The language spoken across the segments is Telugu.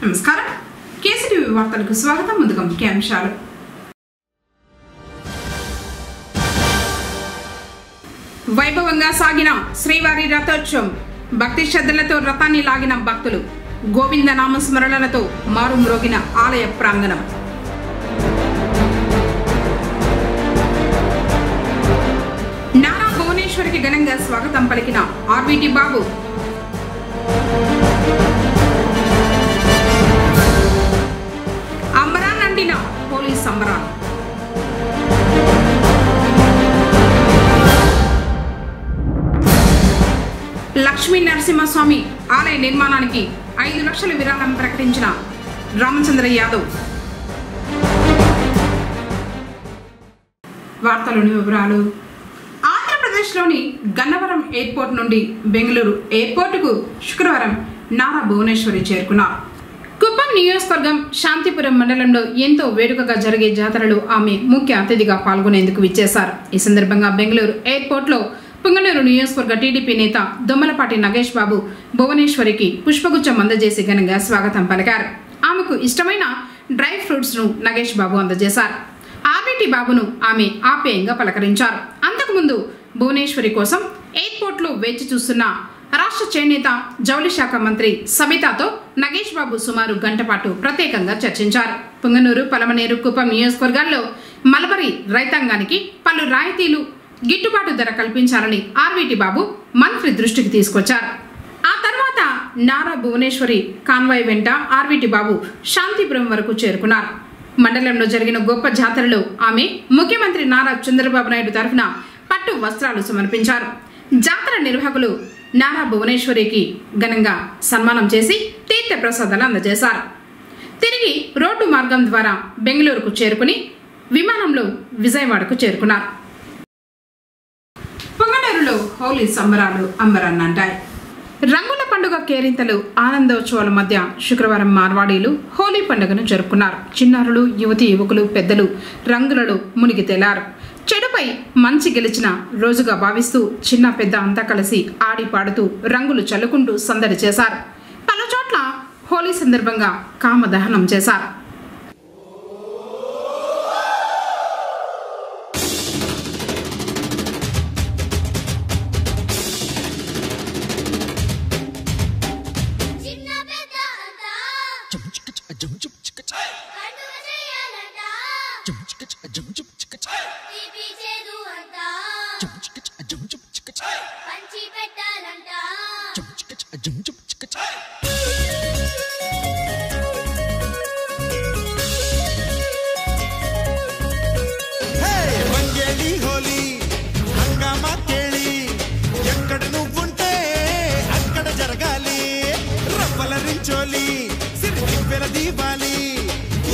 నమస్కారం కేసీటీవీ వార్తలకు స్వాగతం. ముందుగా ముఖ్యాంశాలు. వైభవంగా సాగిన శ్రీవారి రథోత్సవం. భక్తి శ్రద్ధలతో రథాన్ని లాగిన భక్తులు. గోవింద నామస్మరణలతో మారుమ్రోగిన ఆలయ ప్రాంగణం. నారా భువనేశ్వరికి ఘనంగా స్వాగతం పలికిన ఆర్వీటీ బాబు. అంబరాన్నంటిన పోలీస్ సంబరాలు. లక్ష్మీ నరసింహస్వామి ఆలయ నిర్మాణానికి 5 లక్షల విరాళం ప్రకటించిన రామచంద్ర యాదవ్. వార్తలోని వివరాలు. ఆంధ్రప్రదేశ్లోని గన్నవరం ఎయిర్పోర్ట్ నుండి బెంగళూరు ఎయిర్పోర్టుకు శుక్రవారం నారా భువనేశ్వరి చేరుకున్నారు. కుప్పం నియోజకవర్గం శాంతిపురం మండలంలో ఎంతో వేడుకగా జరిగే జాతరలో ఆమె ముఖ్య అతిథిగా పాల్గొనేందుకు విచ్చేశారు. ఈ సందర్భంగా బెంగళూరు ఎయిర్పోర్ట్లో పుంగనూరు నియోజకవర్గ టీడీపీ నేత దొమ్మలపాటి నగేష్ బాబు భువనేశ్వరికి పుష్పగుచ్చం అందజేసి ఘనంగా స్వాగతం పలికారు. ఆమెకు ఇష్టమైన డ్రై ఫ్రూట్స్ ను నగేష్ బాబు అందజేశారు. ఆర్వీటీ బాబును ఆమె ఆప్యాయంగా పలకరించారు. అంతకుముందు భువనేశ్వరి కోసం ఎయిర్పోర్ట్లో వేచి చూస్తున్న రాష్ట్ర చేనేత జౌళి శాఖ మంత్రి సబితాతో నగేష్ బాబు సుమారు గంట పాటు ప్రత్యేకంగా చర్చించారు. పుంగనూరు, పలమనేరు, కుప్పం నియోజకవర్గాల్లో మలబరీ రైతాంగానికి పలు రాయితీలు, గిట్టుబాటు ధర కల్పించాలని ఆర్వీటీ బాబు మంత్రి దృష్టికి తీసుకొచ్చారు. ఆ తర్వాత నారా భువనేశ్వరి కాన్వాయ్ వెంట ఆర్వీటీ బాబు శాంతిపురం వరకు చేరుకున్నారు. మండలంలో జరిగిన గొప్ప జాతరలో ఆమె ముఖ్యమంత్రి నారా చంద్రబాబు నాయుడు తరఫున పట్టు వస్త్రాలు సమర్పించారు. జాతర నిర్వాహకులు నారా భువనేశ్వరికి ఘనంగా సన్మానం చేసి తీర్థ ప్రసాదాలు అందజేశారు. తిరిగి రోడ్డు మార్గం ద్వారా బెంగళూరుకు చేరుకుని విమానంలో విజయవాడకు చేరుకున్నారు. పొంగనూరులో హోలీ సంబరాలు అంబరాన్నంటాయి. రంగుల పండుగ కేరింతలు, ఆనందోత్సవాల మధ్య శుక్రవారం మార్వాడీలు హోలీ పండుగను జరుపుకున్నారు. చిన్నారులు, యువతి యువకులు, పెద్దలు రంగులలో మునిగి తేలారు. చెడుపై మంచి గెలిచిన రోజుగా భావిస్తూ చిన్న పెద్ద అంతా కలిసి ఆడి పాడుతూ రంగులు చల్లుకుంటూ సందడి చేశారు. పలు చోట్ల హోలీ సందర్భంగా కామదహనం చేశారు.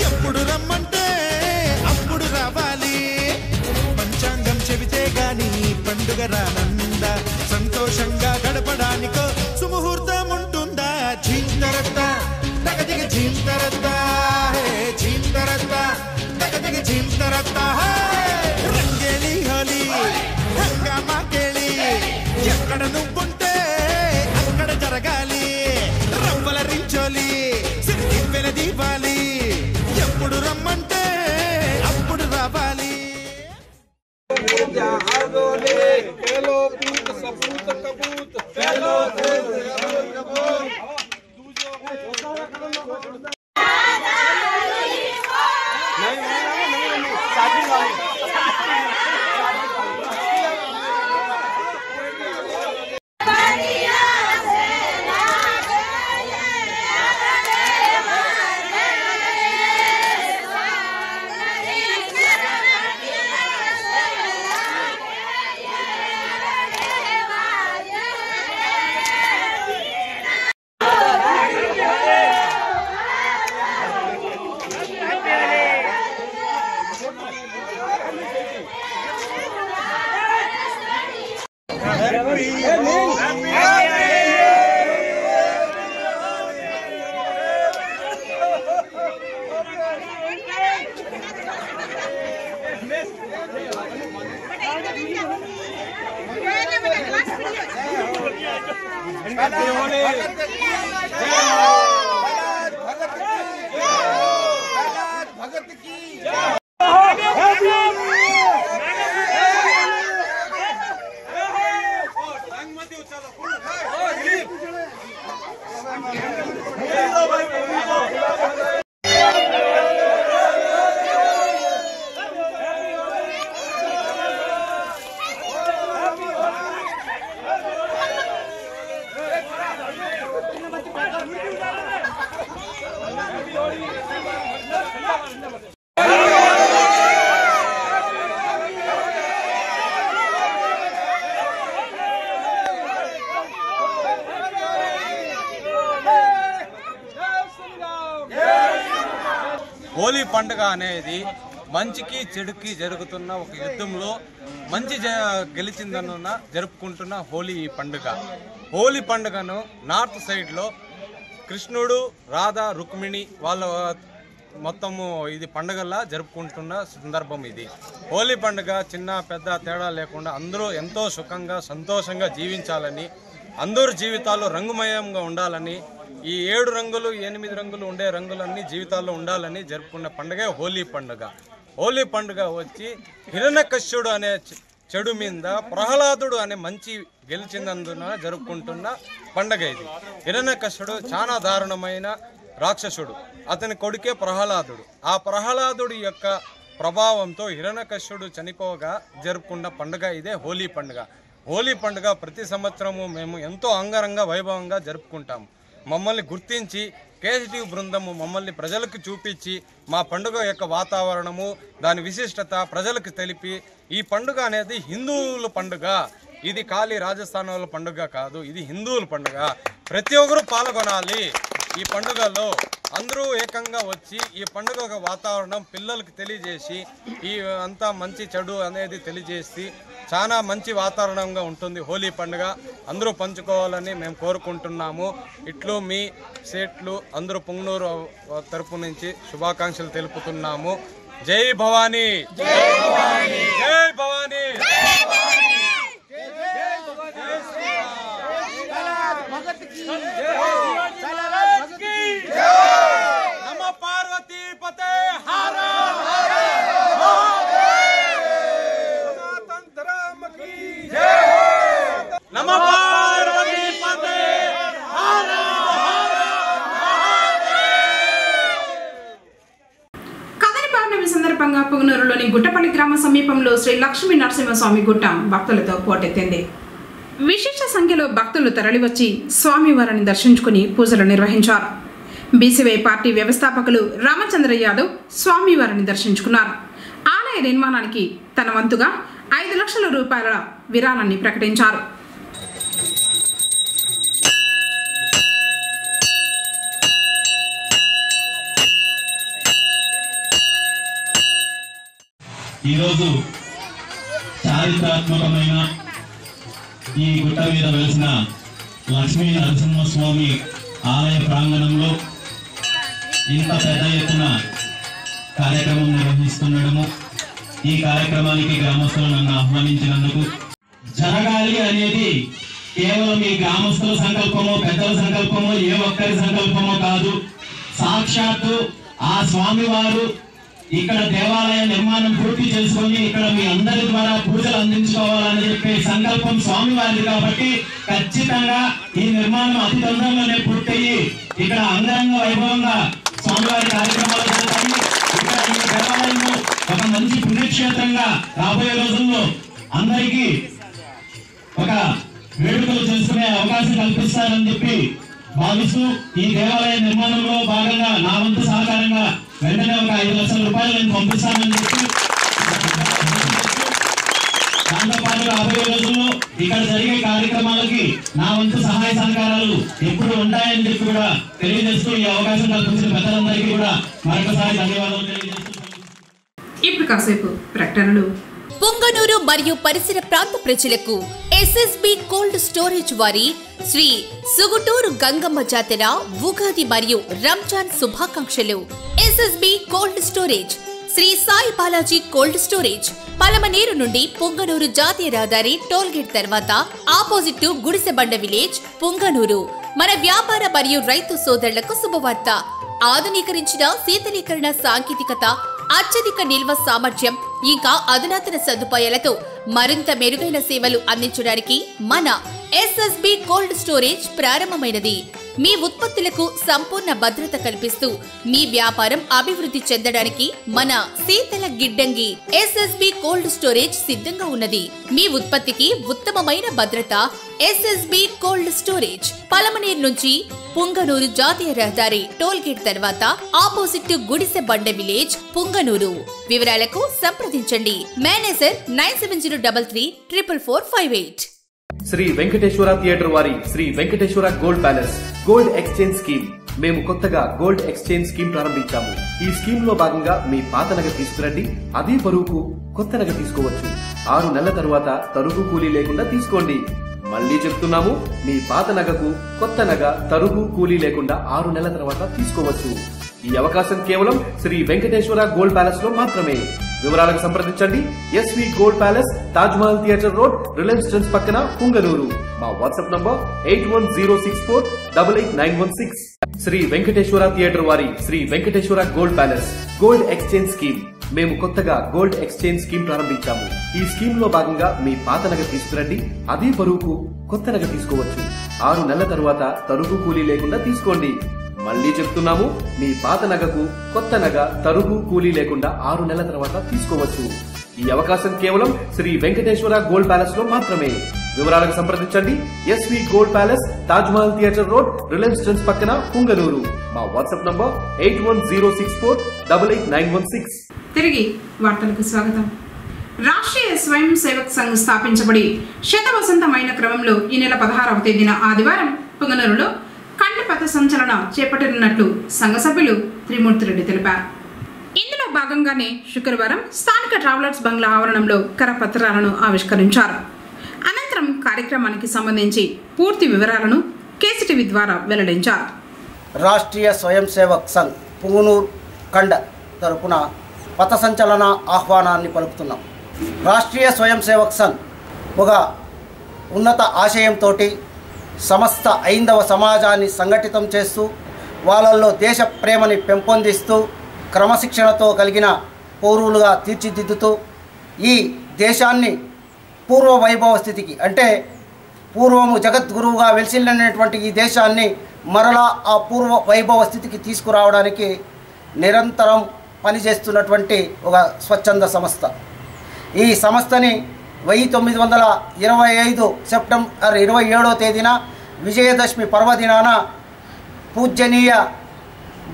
ఎప్పుడు రమ్మంటే అప్పుడు రావాలి. పంచాంగం చెబితే గాని పండుగ రానందా, సంతోషంగా గడపడానికో సుముహూర్తం ఉంటుందా. ఝీంతరత్తా తగదిగ ఝీంతరత్తా, ఝీంతరత్తా తగదిగ ఝీంతరత్తా. రంగేలి హోలీ హంగామా కేళి, ఎక్కడ నువ్వుంటే అక్కడ జరగాలి. రవ్వల రించోలి సిరిదివ్వెల దీపాలి, ఎప్పుడు రమ్మంటే అప్పుడు రావాలి. హోలీ పండుగ అనేది మంచికి చెడుకి జరుగుతున్న ఒక యుద్ధంలో మంచి గెలిచిందన్న జరుపుకుంటున్న హోలీ పండుగ. హోలీ పండుగను నార్త్ సైడ్లో కృష్ణుడు, రాధా, రుక్మిణి వాళ్ళ మొత్తము ఇది పండుగలా జరుపుకుంటున్న సందర్భం ఇది. హోలీ పండుగ చిన్న పెద్ద తేడా లేకుండా అందరూ ఎంతో సుఖంగా సంతోషంగా జీవించాలని, అందరూ జీవితాల్లో రంగుమయంగా ఉండాలని, ఈ 7 రంగులు 8 రంగులు ఉండే రంగులన్నీ జీవితాల్లో ఉండాలని జరుపుకునే పండుగే హోలీ పండుగ. హోలీ పండుగ వచ్చి హిరణ్యకశ్యుడు అనే చెడు మీద ప్రహ్లాదుడు అనే మంచి గెలిచినందున జరుపుకుంటున్న పండుగ ఇది. హిరణ్యకశ్యుడు చాలా దారుణమైన రాక్షసుడు, అతని కొడుకే ప్రహ్లాదుడు. ఆ ప్రహ్లాదుడి యొక్క ప్రభావంతో హిరణ్యకశ్యుడు చనిపోగా జరుపుకున్న పండుగ ఇదే హోలీ పండుగ. హోలీ పండుగ ప్రతి సంవత్సరము మేము ఎంతో అంగరంగ వైభవంగా జరుపుకుంటాము. మమ్మల్ని గుర్తించి కేసీటీవీ బృందము మమ్మల్ని ప్రజలకు చూపించి మా పండుగ యొక్క వాతావరణము, దాని విశిష్టత ప్రజలకు తెలిపి, ఈ పండుగ అనేది హిందువుల పండుగ, ఇది ఖాళీ రాజస్థాన్ వాళ్ళ పండుగ కాదు, ఇది హిందువుల పండుగ, ప్రతి ఒక్కరూ పాల్గొనాలి ఈ పండుగలో, అందరూ ఏకంగా వచ్చి ఈ పండుగ వాతావరణం పిల్లలకు తెలియజేసి ఈ అంతా మంచి చెడు అనేది తెలియజేసి చాలా మంచి వాతావరణంగా ఉంటుంది హోలీ పండుగ. అందరూ పంచుకోవాలని మేము కోరుకుంటున్నాము. ఇట్లు మీ సేట్లు అందరూ పొంగనూరు తరపు నుంచి శుభాకాంక్షలు తెలుపుతున్నాము. జై భవానీ, జై భవానీ, జై భవానీ. నమ పార్వతీ పతే హర నమ పార్వతీ పతే హర. కదలి పౌర్ణమి సందర్భంగా పొంగనూరులోని గుట్టపల్లి గ్రామ సమీపంలో శ్రీ లక్ష్మీ నరసింహస్వామి గుట్ట భక్తులతో పోటెత్తింది. విశేష సంఖ్యలో భక్తులు తరలివచ్చి స్వామివారిని దర్శించుకుని పూజలు నిర్వహించారు. బీసీవై పార్టీ వ్యవస్థాపకులు రామచంద్ర యాదవ్ స్వామివారిని దర్శించుకున్నారు. ఆలయ నిర్మాణానికి తన వంతుగా 5 లక్షల రూపాయల విరాళాన్ని ప్రకటించారు. ఈరోజు చారిత్రాత్మకమైన ఈ గుట్ట మీద వెలిసిన లక్ష్మీ నరసింహస్వామి ఆలయ ప్రాంగణంలో ఇంత పెద్ద ఎత్తున కార్యక్రమం నిర్వహిస్తుండడము, ఈ కార్యక్రమానికి గ్రామస్తులు నన్ను ఆహ్వానించినందుకు, జరగాలి అనేది కేవలం ఈ గ్రామస్తుల సంకల్పమో పెద్దల సంకల్పమో ఏ ఒక్కరి సంకల్పమో కాదు. సాక్షాత్తు ఆ స్వామివారు ఇక్కడ దేవాలయ నిర్మాణం పూర్తి చేసుకొని ఇక్కడ మీ అందరి ద్వారా పూజలు అందించుకోవాలని చెప్పే సంకల్పం స్వామివారిది కాబట్టి ఖచ్చితంగా ఈ నిర్మాణం అతి తొందరలోనే పూర్తయ్యి ఇక్కడ అంగరంగ వైభవంగా స్వామివారి కార్యక్రమాలు జరుగుతాయి. ఇక్కడ ఈ దేవాలయంలో ఒక మంచి పుణ్యక్షేత్రంగా రాబోయే రోజుల్లో అందరికీ ఒక వేడుకలు చేసుకునే అవకాశం కల్పిస్తారని చెప్పి భావిస్తూ ఈ దేవాలయ నిర్మాణంలో భాగంగా నా వంతు సహకారంగా వెంటనే ఒక 5 లక్షల రూపాయలు నేను పంపిస్తానని చెప్పి, దాంతోపాటు రాబోయే రోజుల్లో ఇక్కడ జరిగే కార్యక్రమాలకి నా వంతు సహాయ సహకారాలు ఎప్పుడు ఉంటాయని చెప్పి కూడా తెలియజేస్తూ ఈ అవకాశం కల్పించిన పెద్దలందరికీ కూడా మరొకసారి ధన్యవాదాలు తెలియజేస్తూ ఇప్పుడు కాసేపు ప్రకటనలు. పొంగనూరు మరియు పరిసర ప్రాంత ప్రజలకు ఎస్ఎస్బి కోల్డ్ స్టోరేజ్ వారి శ్రీ సుగుటూరు గంగమ్మ జాతర ఉగాది మరియు రంజాన్ శుభాకాంక్షలు. SSB cold storage Shri Sai Balaji cold storage Palamaner నుండి పొంగనూరు జాతీయ రహదారి టోల్ గేట్ తర్వాత opposite to Gudisebanda village Punganur. మన వ్యాపార మరియు రైతు సోదరులకు శుభవార్త. ఆధునీకరించిన శీతలీకరణ సాంకేతికత అత్యధిక నిల్వ సామర్థ్యం ఇంకా అధునాతన సదుపాయాలతో మరింత మెరుగైన సేవలు అందించడానికి మన SSB కోల్డ్ స్టోరేజ్ ప్రారంభమైనది. మీ ఉత్పత్తులకు సంపూర్ణ భద్రత కల్పిస్తూ మీ వ్యాపారం అభివృద్ధి చెందడానికి మన శీతల గిడ్డంగి SSB కోల్డ్ స్టోరేజ్ సిద్ధంగా ఉన్నది. మీ ఉత్పత్తికి ఉత్తమమైన భద్రత SSB కోల్డ్ స్టోరేజ్. పలమనేరు నుంచి పుంగనూరు జాతీయ రహదారి టోల్ గేట్ తర్వాత ఆపోజిట్ గుడిసె బండ విలేజ్ పుంగనూరు. వివరాలకు సంప్రదించండి. మేనేజర్ 9703344558. శ్రీ వెంకటేశ్వర థియేటర్ వారి Shri Venkateswara gold palace gold exchange scheme. మేము కొత్తగా గోల్డ్ ఎక్స్చేంజ్ స్కీమ్ ప్రారంభించాము. ఈ స్కీమ్ లో భాగంగా మీ పాత నగ తీసుకురండి, అదే బరువుకు కొత్త నగ తీసుకోవచ్చు. 6 నెలల తరువాత తరుగు కూలీ లేకుండా తీసుకోండి. మళ్ళీ చెప్తున్నాము, మీ పాత నగకు కొత్త నగ తరుగు కూలీ లేకుండా 6 నెలల తర్వాత తీసుకోవచ్చు. ఈ అవకాశం కేవలం శ్రీ వెంకటేశ్వర గోల్డ్ ప్యాలెస్ లో మాత్రమే. వివరాలకు సంప్రదించండి. SV gold palace, Taj Mahal theatre road, Reliance Trends పక్కన, పుంగనూరు. మా WhatsApp number 8106488916. Sri Venkateswara theatre వారి Shri Venkateswara gold palace gold exchange scheme. మేము కొత్తగా గోల్డ్ ఎక్స్చేంజ్ స్కీమ్ ప్రారంభించాము. ఈ స్కీమ్ లో భాగంగా మీ పాత నగ తీసుకురండి, అదే బరువుకు కొత్త నగ తీసుకోవచ్చు. 6 నెలల తరువాత తరుగు కూలీ లేకుండా తీసుకోండి. మళ్ళీ చెప్తున్నాము, మీ పాత నగకు కొత్త నగ తరుగు కూలీ లేకుండా 6 నెలల తర్వాత తీసుకోవచ్చు. ఈ అవకాశం కేవలం శ్రీ వెంకటేశ్వర గోల్డ్ ప్యాలెస్ లో మాత్రమే. వివరాలకు సంప్రదించండి. SV gold palace, Taj Mahal theatre road, Reliance Trends పక్కన, పుంగనూరు. మా వాట్సాప్ నంబర్ 8106488916. తిరిగి వార్తలకు స్వాగతం. రాష్ట్రీయ స్వయం సేవక్ సంఘ్ స్థాపించబడి శతవసంతమైన క్రమంలో ఈ నెల 16వ తేదీన ఆదివారం పుంగనూరులో కండపథ సంచలన చేపట్టనున్నట్లు సంఘ సభ్యులు త్రిమూర్తిరెడ్డి తెలిపారు. ఇందులో భాగంగానే శుక్రవారం స్థానిక ట్రావెలర్స్ బంగ్లా ఆవరణంలో కరపత్రాలను ఆవిష్కరించారు. అనంతరం కార్యక్రమానికి సంబంధించి పూర్తి వివరాలను కేసీటీవీ ద్వారా వెల్లడించారు. రాష్ట్రీయ స్వయం సేవక్ సంఘ్ పుంగనూరు కండ తరపున పథ సంచలన ఆహ్వానాన్ని పలుకుతున్నాం. రాష్ట్రీయ స్వయం సేవక్ సంఘ్ ఒక ఉన్నత ఆశయంతో సమస్త ఐందవ సమాజాన్ని సంఘటితం చేస్తూ వాళ్ళల్లో దేశ ప్రేమని పెంపొందిస్తూ క్రమశిక్షణతో కలిగిన పౌరులుగా తీర్చిదిద్దుతూ ఈ దేశాన్ని పూర్వ వైభవ స్థితికి, అంటే పూర్వము జగద్గురువుగా వెలిసిల్లినటువంటి ఈ దేశాన్ని మరలా ఆ పూర్వ వైభవ స్థితికి తీసుకురావడానికి నిరంతరం పనిచేస్తున్నటువంటి ఒక స్వచ్ఛంద సంస్థ. ఈ సంస్థని 1925 సెప్టెంబర్ 27వ తేదీన విజయదశమి పర్వదినాన పూజ్యనీయ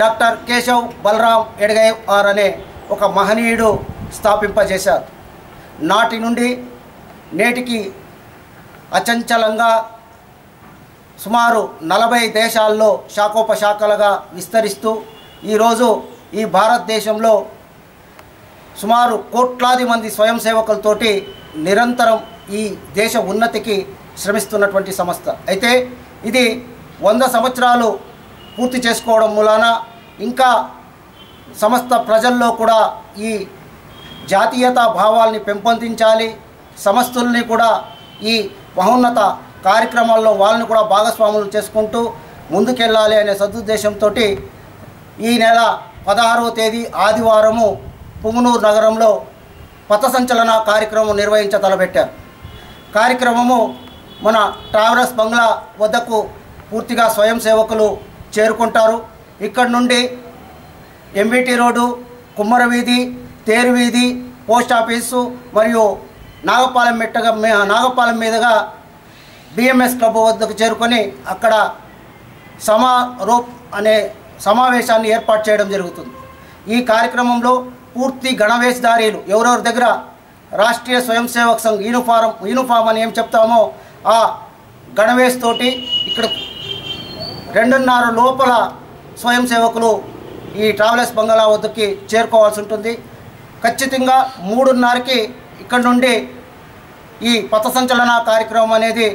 డాక్టర్ కేశవ్ బలరాం ఎడగయ్యర్ అనే ఒక మహనీయుడు స్థాపింపజేశారు. నాటి నుండి నేటికి అచంచలంగా సుమారు 40 దేశాల్లో శాఖోపశాఖలుగా విస్తరిస్తూ ఈరోజు ఈ భారతదేశంలో సుమారు కోట్లాది మంది స్వయం సేవకులతోటి నిరంతరం ఈ దేశ ఉన్నతికి శ్రమిస్తున్నటువంటి సంస్థ. అయితే ఇది 100 సంవత్సరాలు పూర్తి చేసుకోవడం మూలాన ఇంకా సమస్త ప్రజల్లో కూడా ఈ జాతీయతా భావాల్ని పెంపొందించాలి, సమస్తుల్ని కూడా ఈ మహోన్నత కార్యక్రమాల్లో వాళ్ళని కూడా భాగస్వాములు చేసుకుంటూ ముందుకెళ్ళాలి అనే సదుద్దేశంతో ఈ నెల 16వ తేదీ ఆదివారము పుంగనూరు నగరంలో పథ సంచలన కార్యక్రమం నిర్వహించతలపెట్టారు. కార్యక్రమము మన ట్రావెలర్స్ బంగ్లా వద్దకు పూర్తిగా స్వయం సేవకులు చేరుకుంటారు. ఇక్కడి నుండి MVT రోడ్డు, కుమ్మర వీధి, తేరు వీధి, పోస్ట్ ఆఫీసు మరియు నాగపాలెం మీదుగా BMS క్లబ్ వద్దకు చేరుకొని అక్కడ సమారోప్ అనే సమావేశాన్ని ఏర్పాటు చేయడం జరుగుతుంది. ఈ కార్యక్రమంలో పూర్తి గణవేషధారీలు ఎవరెవరి దగ్గర రాష్ట్రీయ స్వయం సేవక్ సంఘ్ యూనిఫామ్ అని ఏం చెప్తామో ఆ గణవేష్ తోటి ఇక్కడ 2:30 లోపల స్వయం సేవకులు ఈ ట్రావెలర్స్ బంగ్లా వద్దకి చేరుకోవాల్సి ఉంటుంది. ఖచ్చితంగా 3:30కి ఇక్కడ నుండి ఈ పథ సంచలన కార్యక్రమం అనేది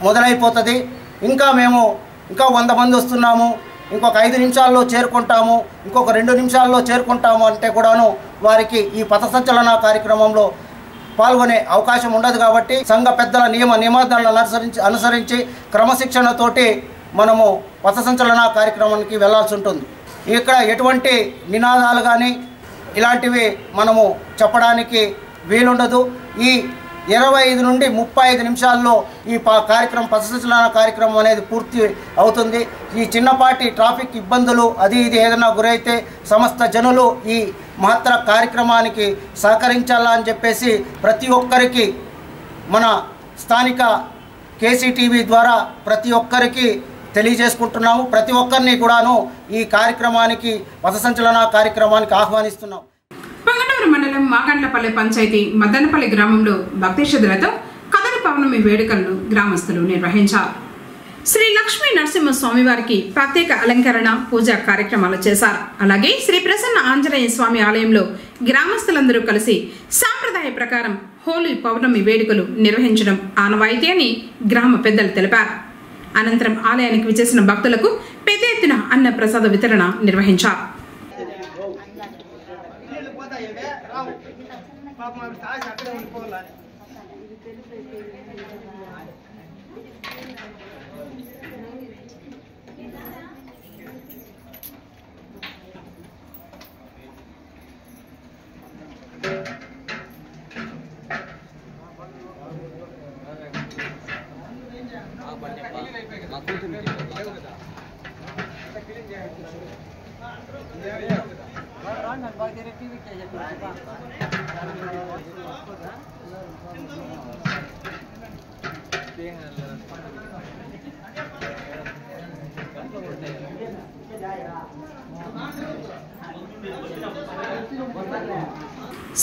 మొదలైపోతుంది. ఇంకా 100 మంది వస్తున్నాము, ఇంకొక 5 నిమిషాల్లో చేరుకుంటాము, ఇంకొక 2 నిమిషాల్లో చేరుకుంటాము అంటే కూడాను వారికి ఈ పథ సంచలన కార్యక్రమంలో పాల్గొనే అవకాశం ఉండదు. కాబట్టి సంఘ పెద్దల నియమాలను అనుసరించి క్రమశిక్షణతోటి మనము పథ సంచలన కార్యక్రమానికి వెళ్లాల్సి ఉంటుంది. ఇక్కడ ఎటువంటి నినాదాలు కానీ ఇలాంటివి మనము చెప్పడానికి వీలుండదు. ఈ 25 నుండి 35 నిమిషాల్లో ఈ కార్యక్రమం పథసంచలన కార్యక్రమం అనేది పూర్తి అవుతుంది. ఈ చిన్నపాటి ట్రాఫిక్ ఇబ్బందులు అది ఇది ఏదైనా గురైతే సమస్త జనులు ఈ మహత్తర కార్యక్రమానికి సహకరించాలని చెప్పేసి ప్రతి ఒక్కరికి మన స్థానిక కేసీటీవీ ద్వారా ప్రతి ఒక్కరికి తెలియజేసుకుంటున్నాము. ప్రతి ఒక్కరిని కూడాను ఈ కార్యక్రమానికి పథసంచలన కార్యక్రమానికి ఆహ్వానిస్తున్నాం. పొంగనూరు మండలం మాగండ్లపల్లి పంచాయతీ మద్దనపల్లి గ్రామంలో భక్తి శ్రద్ధలతో కదలి పౌర్ణమి వేడుకలను గ్రామస్తులు నిర్వహించారు. శ్రీ లక్ష్మీ నరసింహ స్వామివారికి ప్రత్యేక అలంకరణ పూజా కార్యక్రమాలు చేశారు. అలాగే శ్రీ ప్రసన్న ఆంజనేయ స్వామి ఆలయంలో గ్రామస్తులందరూ కలిసి సాంప్రదాయ ప్రకారం హోలీ పౌర్ణమి వేడుకలు నిర్వహించడం ఆనవాయితీ అని గ్రామ పెద్దలు తెలిపారు. అనంతరం ఆలయానికి విచ్చేసిన భక్తులకు పెద్ద ఎత్తున అన్న ప్రసాద వితరణ నిర్వహించారు.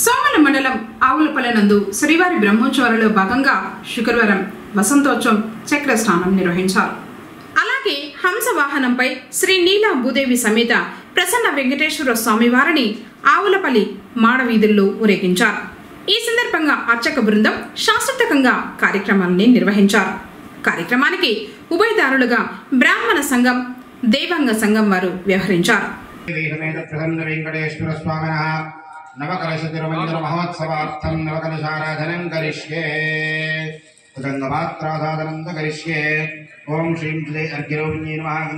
సోమల మండలం ఆవులపల్లె నందు శ్రీవారి బ్రహ్మోత్సవాలలో భాగంగా శుక్రవారం వసంతోత్సవం చక్ర స్నానం నిర్వహించారు. అలాగే హంస వాహనంపై శ్రీ నీలా భూదేవి సమేత ప్రసన్న వెంకటేశ్వర స్వామివారిని ఆవులపల్లి మాడవీధుల్లో ఊరేగించారు. ఈ సందర్భంగా అర్చక బృందం శాస్త్రోక్తంగా కార్యక్రమాన్ని నిర్వహించారు. కార్యక్రమానికి ఉభయదారులుగా బ్రాహ్మణ సంఘం దేవాంగ సంఘం వారు వ్యవహరించారు. నవకలశ తిరుమంజన మహోత్సవార్థం నవకలశారాధనం కరిష్యే గంగపాత్రాసాదనం కరిష్యే. ఓం శ్రీం శ్రీ అర్ఘ్యరోహిణ్యై నమః.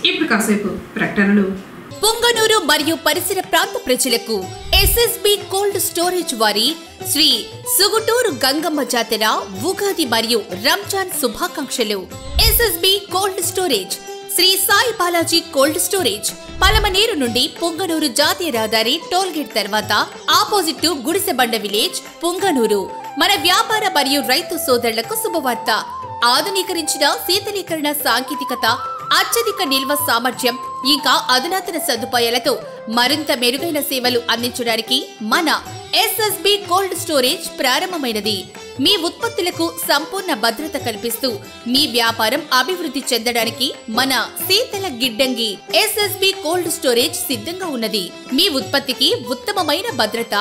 ఇప్పుడు కాసేపు ప్రకటనలు. పొంగనూరు మరియు పరిసర ప్రాంత ప్రజలకు ఎస్ఎస్బి కోల్డ్ స్టోరేజ్ వారి శ్రీ సుగుటూరు గంగమ్మ జాతర ఉగాది మరియు రంజాన్ శుభాకాంక్షలు. SSB cold storage Shri Sai Balaji cold storage Palamaner నుండి పొంగనూరు జాతీయ రహదారి టోల్ గేట్ తర్వాత opposite to Gudisebanda village Punganur. మన వ్యాపార మరియు రైతు సోదరులకు శుభవార్త. ఆధునీకరించిన శీతలీకరణ సాంకేతికత, అత్యధిక నిల్వ సామర్థ్యం ఇంకా అధునాతన సదుపాయాలతో మరింత మెరుగైన సేవలు అందించడానికి మన ఎస్ఎస్బి కోల్డ్ స్టోరేజ్ ప్రారంభమైనది. మీ ఉత్పత్తులకు సంపూర్ణ భద్రత కల్పిస్తూ మీ వ్యాపారం అభివృద్ధి చెందడానికి మన శీతల గిడ్డంగి ఎస్ఎస్బి కోల్డ్ స్టోరేజ్ సిద్ధంగా ఉన్నది. మీ ఉత్పత్తికి ఉత్తమమైన భద్రత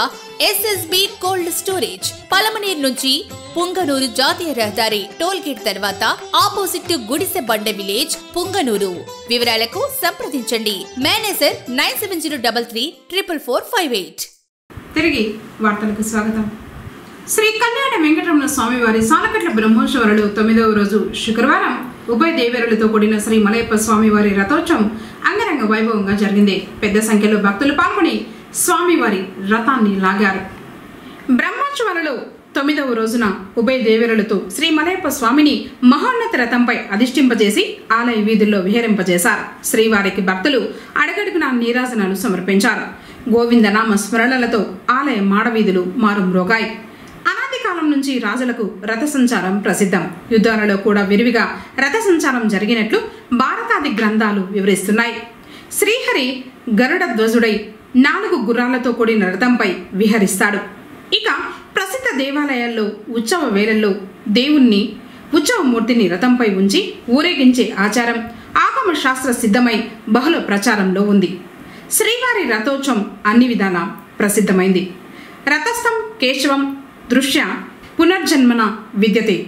ఎస్ఎస్బి కోల్డ్ స్టోరేజ్ పలమనేరు నుంచి పుంగనూరు జాతీయ రహదారి టోల్ గేట్ తర్వాత ఆపోజిట్ గుడిసె బండ విలేజ్ పుంగనూరు. వివరాలకు సంప్రదించండి. మేనేజర్ 9703344558. తిరిగి వార్తలకు స్వాగతం. శ్రీ కళ్యాణ వెంకటరమణ స్వామివారి సాలకట్ల బ్రహ్మోత్సవాలలో 9వ రోజు శుక్రవారం ఉభయ దేవేరులతో కూడిన శ్రీ మలయప్ప స్వామివారి రథోత్సవం అంగరంగ వైభవంగా జరిగింది. పెద్ద సంఖ్యలో భక్తులు పాల్గొని స్వామివారి రథాన్ని లాగారు. బ్రహ్మోత్సవాలలో 9వ రోజున ఉభయ దేవేరులతో శ్రీ మలయప్ప స్వామిని మహోన్నత రథంపై అధిష్ఠింపజేసి ఆలయ వీధుల్లో విహరింపజేశారు. శ్రీవారికి భక్తులు అడగడుగున నీరాజనాలు సమర్పించారు. గోవిందనామ స్మరణలతో ఆలయ మాడవీధులు మారుమ్రోగాయి. అనాది కాలం నుంచి రాజులకు రథ సంచారం ప్రసిద్ధం. యుద్ధాలలో కూడా విరివిగా రథ సంచారం జరిగినట్లు భారతాది గ్రంథాలు వివరిస్తున్నాయి. శ్రీహరి గరుడ ధ్వజుడై 4 గుర్రాలతో కూడిన రథంపై విహరిస్తాడు. ఇక ప్రసిద్ధ దేవాలయాల్లో ఉత్సవ వేళల్లో దేవుణ్ణి ఉత్సవమూర్తిని రథంపై ఉంచి ఊరేగించే ఆచారం ఆగమ శాస్త్ర సిద్ధమై బహుళ ప్రచారంలో ఉంది. శ్రీవారి రథోత్సవం అన్ని విధాలా ప్రసిద్ధమైంది. రథస్థం కేశవం దృశ్య పునర్జన్మన విద్యతే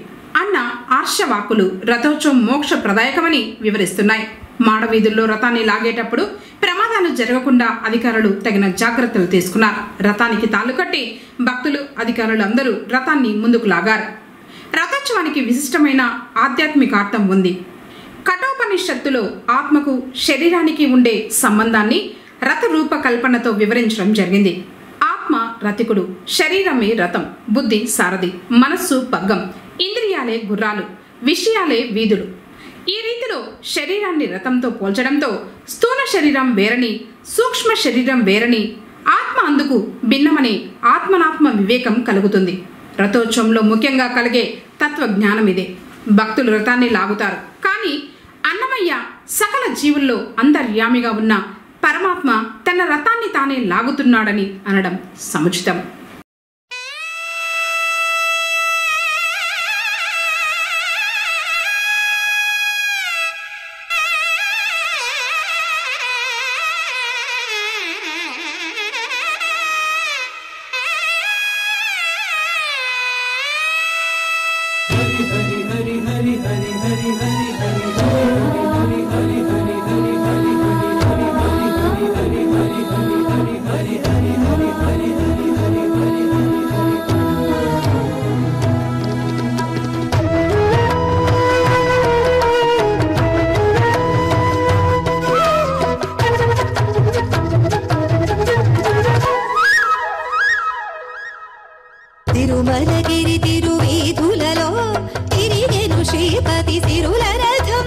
అన్న ఆర్షవాక్కులు రథోత్సవం మోక్ష ప్రదాయకమని వివరిస్తున్నాయి. మాడవీధుల్లో రథాన్ని లాగేటప్పుడు ప్రమాదాలు జరగకుండా అధికారులు తగిన జాగ్రత్తలు తీసుకున్నారు. రథానికి తాళ్లు కట్టి భక్తులు అధికారులు అందరూ రథాన్ని ముందుకు లాగారు. రథోత్సవానికి విశిష్టమైన ఆధ్యాత్మికార్థం ఉంది. కఠోపనిషత్తులో ఆత్మకు శరీరానికి ఉండే సంబంధాన్ని రథ రూపకల్పనతో వివరించడం జరిగింది. ఆత్మ రథికుడు, శరీరమే రథం, బుద్ధి సారథి, మనస్సు పగ్గం, ఇంద్రియాలే గుర్రాలు, విషయాలే వీధులు. ఈ రీతిలో శరీరాన్ని రథంతో పోల్చడంతో స్థూల శరీరం వేరని, సూక్ష్మ శరీరం వేరని, ఆత్మ అందుకు భిన్నమని ఆత్మనాత్మ వివేకం కలుగుతుంది. రథోత్సవంలో ముఖ్యంగా కలిగే తత్వజ్ఞానం ఇదే. భక్తులు రథాన్ని లాగుతారు. కానీ అన్నమయ్య సకల జీవుల్లో అంతర్యామిగా ఉన్న పరమాత్మ తన రథాన్ని తానే లాగుతున్నాడని అనడం సముచితం. తిరుమలగిరి తిరువీధులలో తిరిగెను శ్రీపతి సిరుల రథం.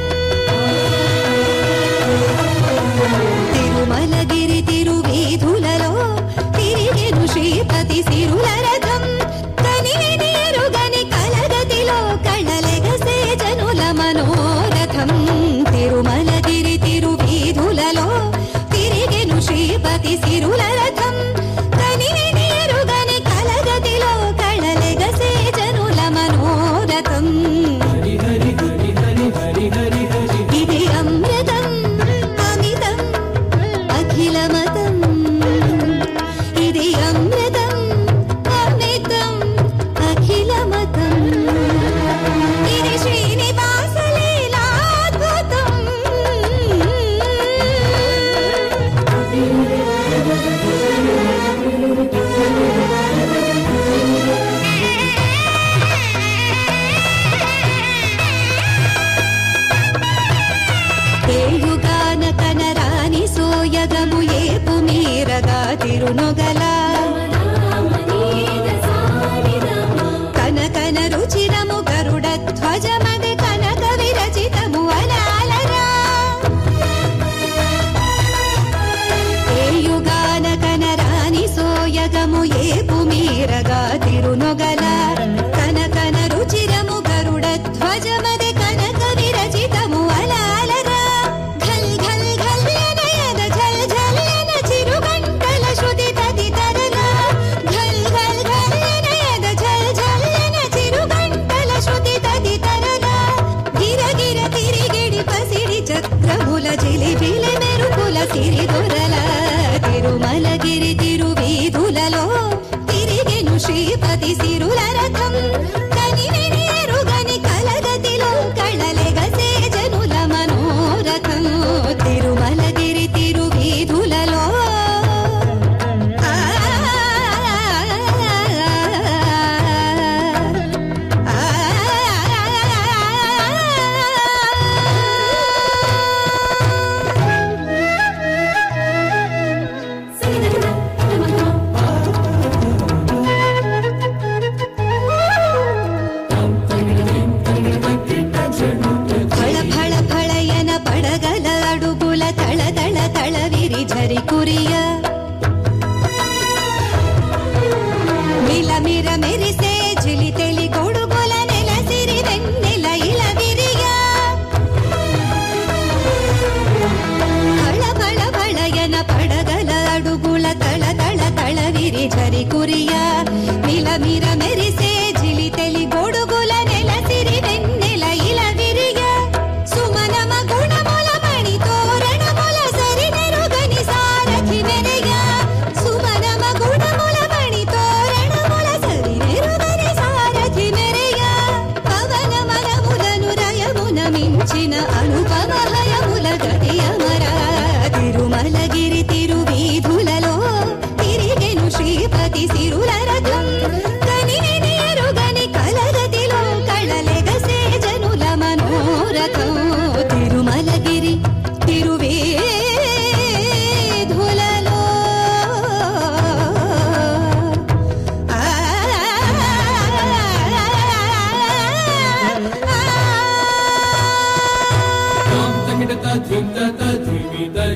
తిరుమలగిరి తిరువీధులలో తిరిగెను శ్రీపతి సిరుల రథం. కనివిని ఎరుగని కలగతిలో కళలెగసే జనుల మనోరథం. తిరుమలగిరి తిరువీధులలో తిరిగెను శ్రీపతి సిరుల రథం. కనివిని ఎరుగని కలగతిలో కళలెగసే జనుల మనోరథం. ఇది అమృతం అమితం అఖిలమతం. ఇది అమృతం అమితం అఖిలమతం. ఇది శ్రీనివాస లీలాద్భుతం. ఏయుగాన కనరాని సోయగము ఏపు మీరగా తిరునొగల. కనకన రుచిరము గరుడ ధ్వజమది కనక విరచితము అలాలరా. ఏయుగాన కనరాని సోయగము ఏపు మీరగా తిరునొగల. కనకన రుచిరము గరుడ ధ్వజమది కనక విరచితము అలాలరా. ఘల్ ఘల్ ఘల్ యనయన ఝల్ ఝల్ యన చిరుగంటల శృతి తదితరన. ఘల్ ఘల్ ఘల్ యనయన ఝల్ ఝల్ యన చిరుగంటల శృతి తదితరన. గిరగిర తిరిగిడి పసిడి చక్రముల జిలిబిలి మెరుపుల సిరిదొరల. తిరుమలగిరి తిరువీధులలో తిరిగెను శ్రీపతి సిరుల రథం. కనివిని ఎరుగని కలగతిలో కళలెగసే జనుల మనోరథం. తిరుమలగిరి తిరువీధులలో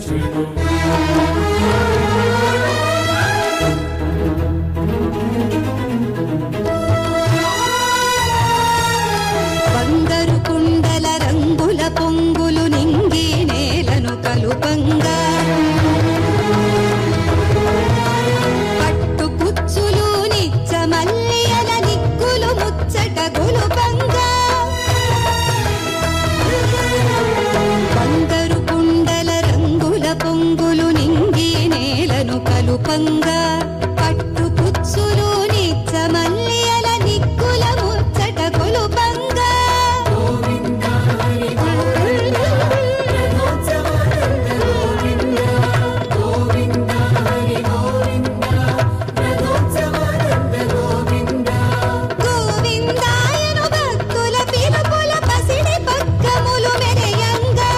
బంగారు కుండల రంగుల పొంగులు నింగి నేలను కలుపంగా పట్టు కుచ్చులు నిచ్చ మల్లియల నిక్కులు ముచ్చట గొలుపంగా బంగారు కుండల రంగుల పొంగులు నింగి నేలను కలుపంగా పట్టు కుచ్చులు నిచ్చ మల్లియల నిక్కుల ముచ్చట గొలుపంగా గోవిందాయను భక్తుల పిలుపుల పసిడి పక్కములు మెరయంగా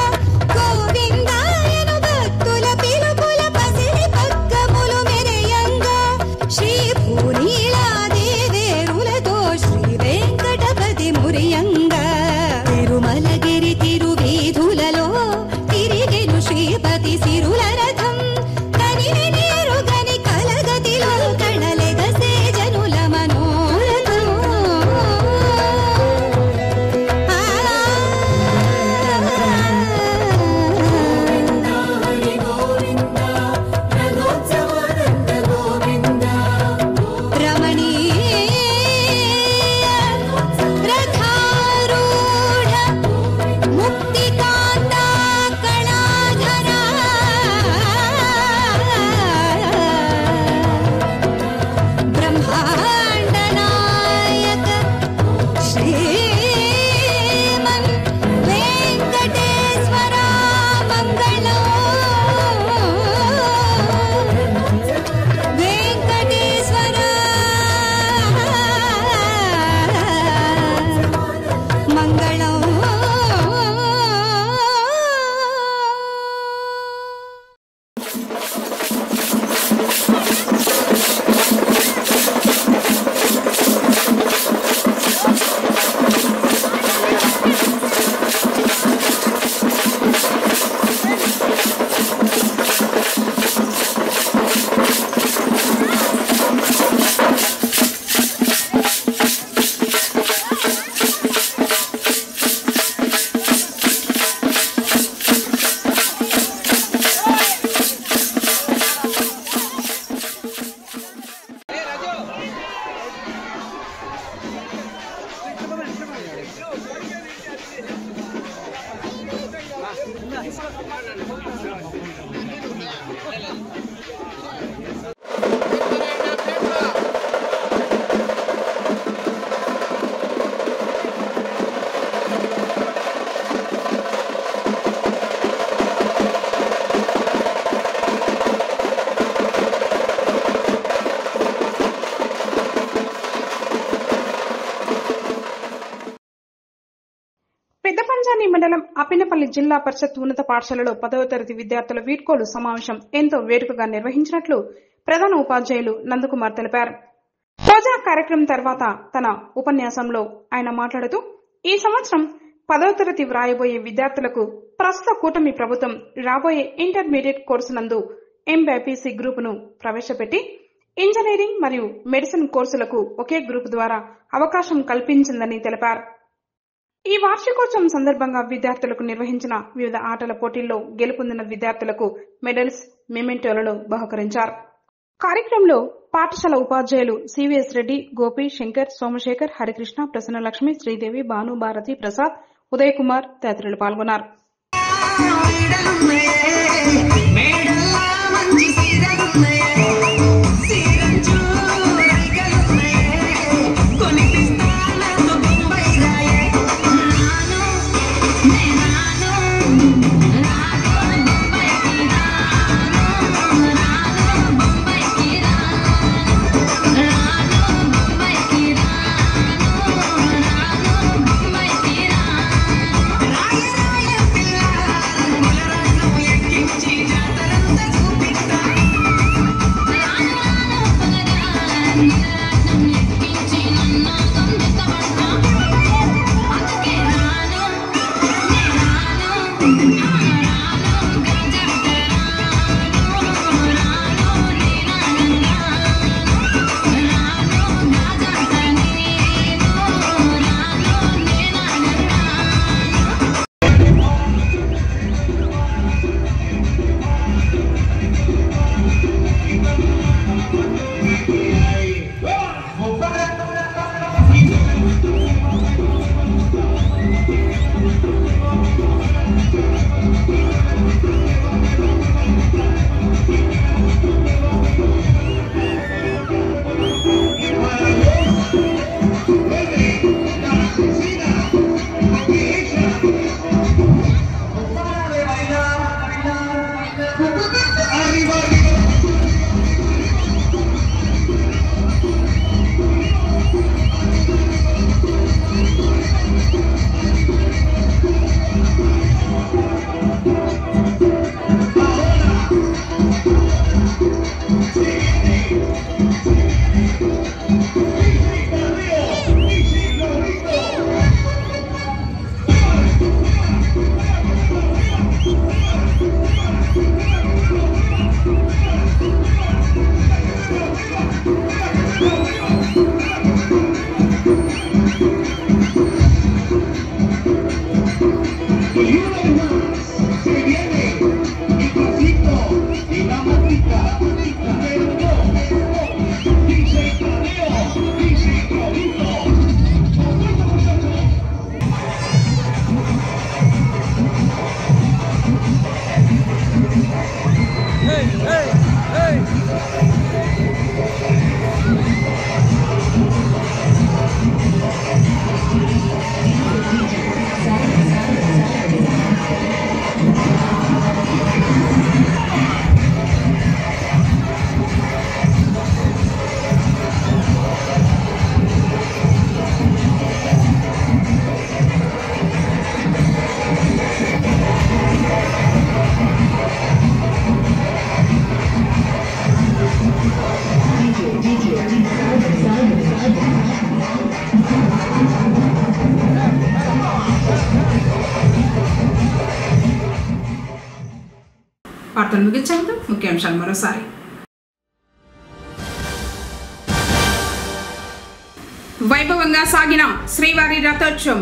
గోవిందాయను భక్తుల పిలుపుల పసిడి పక్కములు మెరయంగా శ్రీ భూనీలాదేవేరులతో శ్రీ వెంకటపతి మురియంగా తిరుమలగిరి తిరువీధులలో తిరిగెను శ్రీపతి సిరుల రథం కనిని నేరుగని కలగతిలో కళలెగసే జనుల మనోరథం రమణీయ రథారూఢ ముక్తికాంత కళాధరా బ్రహ్మాండ నాయక శ్రీమన్ వెంకటేశ్వర మంగళం వెంకటేశ్వర మంగళం. పెద్దపంజాని మండలం అప్పినపల్లి జిల్లా పరిషత్ ఉన్నత పాఠశాలలో 10వ తరగతి విద్యార్థుల వీడ్కోలు సమావేశం ఎంతో వేడుకగా నిర్వహించినట్లు ప్రధాన ఉపాధ్యాయులు నందకుమార్ తెలిపారు. రోజా కార్యక్రమం తర్వాత తన ఉపన్యాసంలో ఆయన మాట్లాడుతూ ఈ సంవత్సరం 10వ తరగతి వ్రాయబోయే విద్యార్థులకు ప్రస్తుత కూటమి ప్రభుత్వం రాబోయే ఇంటర్మీడియట్ కోర్సు నందు ఎంబైపీసీ గ్రూపును ప్రవేశపెట్టి ఇంజనీరింగ్ మరియు మెడిసిన్ కోర్సులకు ఒకే గ్రూపు ద్వారా అవకాశం కల్పించిందని తెలిపారు. ఈ వార్షికోత్సవం సందర్భంగా విద్యార్థులకు నిర్వహించిన వివిధ ఆటల పోటీల్లో గెలుపొందిన విద్యార్థులకు మెడల్స్, మెమెంటోలను బహుకరించారు. కార్యక్రమంలో పాఠశాల ఉపాధ్యాయులు సివిఎస్ రెడ్డి, గోపి, శంకర్, సోమశేఖర్, హరికృష్ణ, ప్రసన్నలక్ష్మి, శ్రీదేవి, భాను, భారతి, ప్రసాద్, ఉదయ్ కుమార్ తదితరులు పాల్గొన్నారు. రాయ రాయ పిల్ల ములరాజు ఎక్కించి జాతర వార్తలు ముగించే ముందు ముఖ్యాంశాలు మరోసారి. వైభవంగా సాగిన శ్రీవారి రథోత్సవం.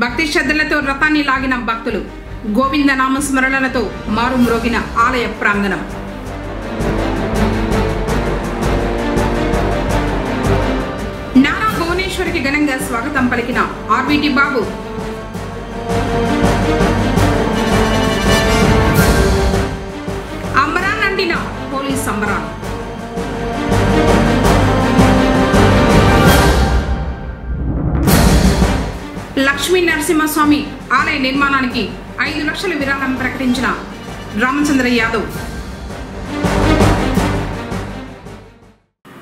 భక్తి శ్రద్ధలతో రథాన్ని లాగిన భక్తులు. గోవింద నామస్మరణలతో మారుమ్రోగిన ఆలయ ప్రాంగణం. నారా భువనేశ్వరికి ఘనంగా స్వాగతం పలికిన ఆర్బిటి బాబు. అంబరాన్నండిన పోలీస్ సంబరాలు. లక్ష్మీ నరసింహస్వామి ఆలయ నిర్మాణానికి 5 లక్షల విరాళం ప్రకటించిన రామచంద్ర యాదవ్.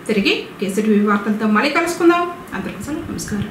తిరిగి కేసీటీవీ వార్తలతో మళ్ళీ కలుసుకుందాం. అందరికీ నమస్కారం.